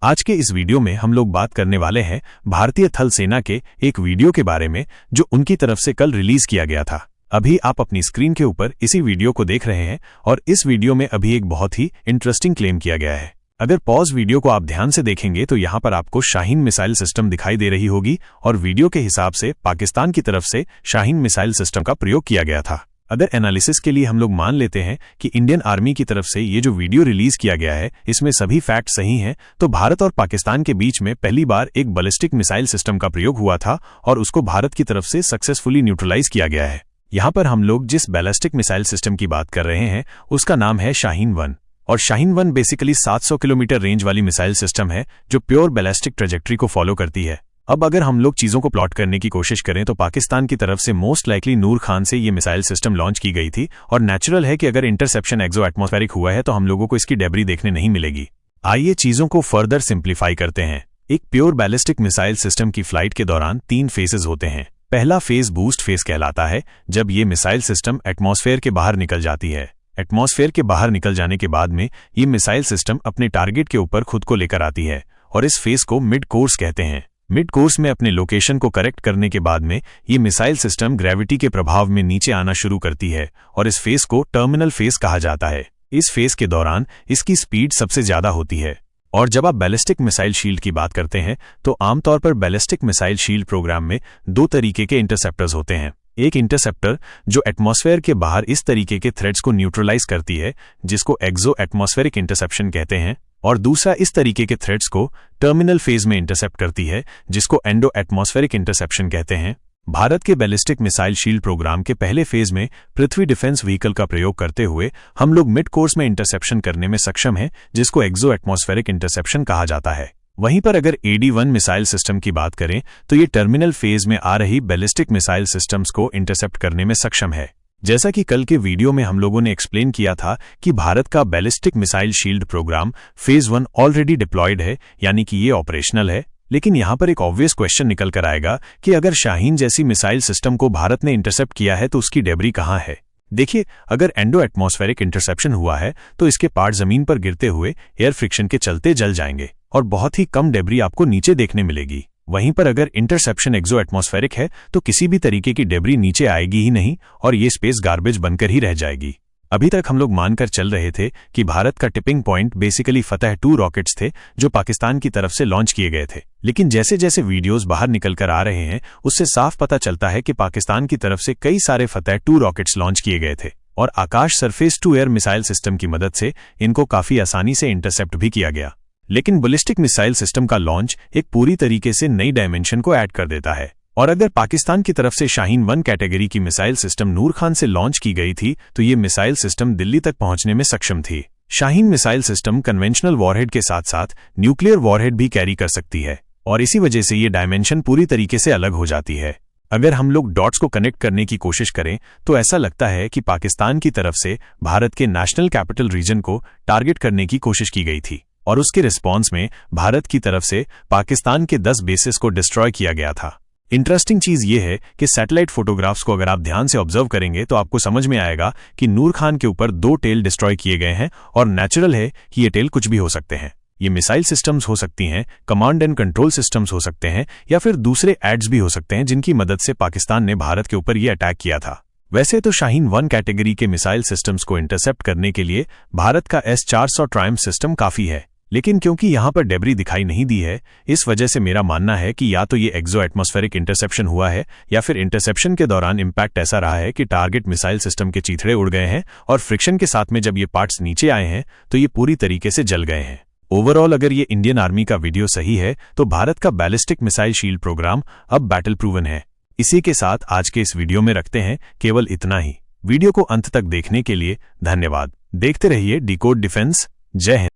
आज के इस वीडियो में हम लोग बात करने वाले हैं भारतीय थल सेना के एक वीडियो के बारे में जो उनकी तरफ से कल रिलीज किया गया था। अभी आप अपनी स्क्रीन के ऊपर इसी वीडियो को देख रहे हैं और इस वीडियो में अभी एक बहुत ही इंटरेस्टिंग क्लेम किया गया है। अगर पॉज वीडियो को आप ध्यान से देखेंगे तो यहाँ पर आपको शाहीन मिसाइल सिस्टम दिखाई दे रही होगी और वीडियो के हिसाब से पाकिस्तान की तरफ से शाहीन मिसाइल सिस्टम का प्रयोग किया गया था। अगर एनालिसिस के लिए हम लोग मान लेते हैं कि इंडियन आर्मी की तरफ से ये जो वीडियो रिलीज किया गया है इसमें सभी फैक्ट सही हैं, तो भारत और पाकिस्तान के बीच में पहली बार एक बैलिस्टिक मिसाइल सिस्टम का प्रयोग हुआ था और उसको भारत की तरफ से सक्सेसफुली न्यूट्रलाइज किया गया है। यहाँ पर हम लोग जिस बैलिस्टिक मिसाइल सिस्टम की बात कर रहे हैं उसका नाम है शाहीन-1 और शाहीन-1 बेसिकली 700 किलोमीटर रेंज वाली मिसाइल सिस्टम है जो प्योर बैलिस्टिक ट्रेजेक्ट्री को फॉलो करती है। अब अगर हम लोग चीजों को प्लॉट करने की कोशिश करें तो पाकिस्तान की तरफ से मोस्ट लाइकली नूर खान से ये मिसाइल सिस्टम लॉन्च की गई थी और नेचुरल है कि अगर इंटरसेप्शन एक्सो एटमॉस्फेरिक हुआ है तो हम लोगों को इसकी डेब्री देखने नहीं मिलेगी। आइए चीजों को फर्दर सिंप्लीफाई करते हैं। एक प्योर बैलिस्टिक मिसाइल सिस्टम की फ्लाइट के दौरान 3 फेजेस होते हैं। पहला फेज बूस्ट फेज कहलाता है, जब ये मिसाइल सिस्टम एटमॉस्फेयर के बाहर निकल जाती है। एटमॉस्फेयर के बाहर निकल जाने के बाद में ये मिसाइल सिस्टम अपने टारगेट के ऊपर खुद को लेकर आती है और इस फेज को मिड कोर्स कहते हैं। मिड कोर्स में अपने लोकेशन को करेक्ट करने के बाद में ये मिसाइल सिस्टम ग्रेविटी के प्रभाव में नीचे आना शुरू करती है और इस फेज को टर्मिनल फेज कहा जाता है। इस फेज के दौरान इसकी स्पीड सबसे ज्यादा होती है। और जब आप बैलिस्टिक मिसाइल शील्ड की बात करते हैं तो आमतौर पर बैलिस्टिक मिसाइल शील्ड प्रोग्राम में 2 तरीके के इंटरसेप्टर्स होते हैं। एक इंटरसेप्टर जो एटमॉस्फेयर के बाहर इस तरीके के थ्रेड्स को न्यूट्रलाइज करती है जिसको एक्सो एटमॉस्फेरिक इंटरसेप्शन कहते हैं, और दूसरा इस तरीके के थ्रेड्स को टर्मिनल फेज में इंटरसेप्ट करती है जिसको एंडो एटमॉस्फेरिक इंटरसेप्शन कहते हैं। भारत के बैलिस्टिक मिसाइल शील्ड प्रोग्राम के पहले फेज में पृथ्वी डिफेंस व्हीकल का प्रयोग करते हुए हम लोग मिड कोर्स में इंटरसेप्शन करने में सक्षम हैं जिसको एक्सो एटमॉस्फेरिक इंटरसेप्शन कहा जाता है। वहीं पर अगर AD-1 मिसाइल सिस्टम की बात करें तो ये टर्मिनल फेज में आ रही बैलिस्टिक मिसाइल सिस्टम्स को इंटरसेप्ट करने में सक्षम है। जैसा कि कल के वीडियो में हम लोगों ने एक्सप्लेन किया था कि भारत का ballistic missile shield programme phase 1 already deployed है, यानी कि ये ऑपरेशनल है। लेकिन यहाँ पर एक ऑब्वियस क्वेश्चन निकल कर आएगा कि अगर शाहीन जैसी मिसाइल सिस्टम को भारत ने इंटरसेप्ट किया है तो उसकी डेब्री कहाँ है। देखिए, अगर एंडो एटमॉस्फेरिक इंटरसेप्शन हुआ है तो इसके पार्ट जमीन पर गिरते हुए एयर फ्रिक्शन के चलते जल जाएंगे और बहुत ही कम डेब्री आपको नीचे देखने मिलेगी। वहीं पर अगर इंटरसेप्शन एक्सो एटमॉस्फेरिक है तो किसी भी तरीके की डेब्री नीचे आएगी ही नहीं और ये स्पेस गार्बेज बनकर ही रह जाएगी। अभी तक हम लोग मानकर चल रहे थे कि भारत का टिपिंग पॉइंट बेसिकली फतह-2 रॉकेट्स थे जो पाकिस्तान की तरफ से लॉन्च किए गए थे, लेकिन जैसे जैसे वीडियोस बाहर निकल कर आ रहे हैं उससे साफ पता चलता है कि पाकिस्तान की तरफ से कई सारे फतह-2 रॉकेट्स लॉन्च किए गए थे और Akash surface to air missile system की मदद से इनको काफी आसानी से इंटरसेप्ट भी किया गया। लेकिन बैलिस्टिक मिसाइल सिस्टम का लॉन्च एक पूरी तरीके से नई डायमेंशन को ऐड कर देता है और अगर पाकिस्तान की तरफ से शाहीन-1 कैटेगरी की मिसाइल सिस्टम नूर खान से लॉन्च की गई थी तो ये मिसाइल सिस्टम दिल्ली तक पहुंचने में सक्षम थी। Shaheen missile system conventional warhead के साथ साथ न्यूक्लियर वॉरहेड भी कैरी कर सकती है और इसी वजह से ये डायमेंशन पूरी तरीके से अलग हो जाती है। अगर हम लोग डॉट्स को कनेक्ट करने की कोशिश करें तो ऐसा लगता है कि पाकिस्तान की तरफ से भारत के नेशनल कैपिटल रीजन को टारगेट करने की कोशिश की गई थी और उसके रिस्पॉन्स में भारत की तरफ से पाकिस्तान के 10 बेसिस को डिस्ट्रॉय किया गया था। इंटरेस्टिंग चीज ये है कि सैटेलाइट फोटोग्राफ्स को अगर आप ध्यान से ऑब्जर्व करेंगे तो आपको समझ में आएगा कि नूर खान के ऊपर 2 टेल डिस्ट्रॉय किए गए हैं और नेचुरल है कि ये टेल कुछ भी हो सकते हैं। ये मिसाइल सिस्टम्स हो सकती हैं, कमांड एंड कंट्रोल सिस्टम्स हो सकते हैं या फिर दूसरे एड्स भी हो सकते हैं जिनकी मदद से पाकिस्तान ने भारत के ऊपर ये अटैक किया था। वैसे तो शाहीन-1 कैटेगरी के मिसाइल सिस्टम्स को इंटरसेप्ट करने के लिए भारत का S-400 ट्रायम्फ सिस्टम काफी है, लेकिन क्योंकि यहाँ पर डेब्री दिखाई नहीं दी है इस वजह से मेरा मानना है कि या तो ये एक्सो एटमॉस्फेरिक इंटरसेप्शन हुआ है या फिर इंटरसेप्शन के दौरान इम्पैक्ट ऐसा रहा है कि टारगेट मिसाइल सिस्टम के चीथड़े उड़ गए हैं और फ्रिक्शन के साथ में जब ये पार्ट्स नीचे आए हैं तो ये पूरी तरीके से जल गए हैं। ओवरऑल अगर ये इंडियन आर्मी का वीडियो सही है तो भारत का बैलिस्टिक मिसाइल शील्ड प्रोग्राम अब बैटल प्रूवन है। इसी के साथ आज के इस वीडियो में रखते हैं केवल इतना ही। वीडियो को अंत तक देखने के लिए धन्यवाद। देखते रहिए डिकोड डिफेंस। जय हिंद।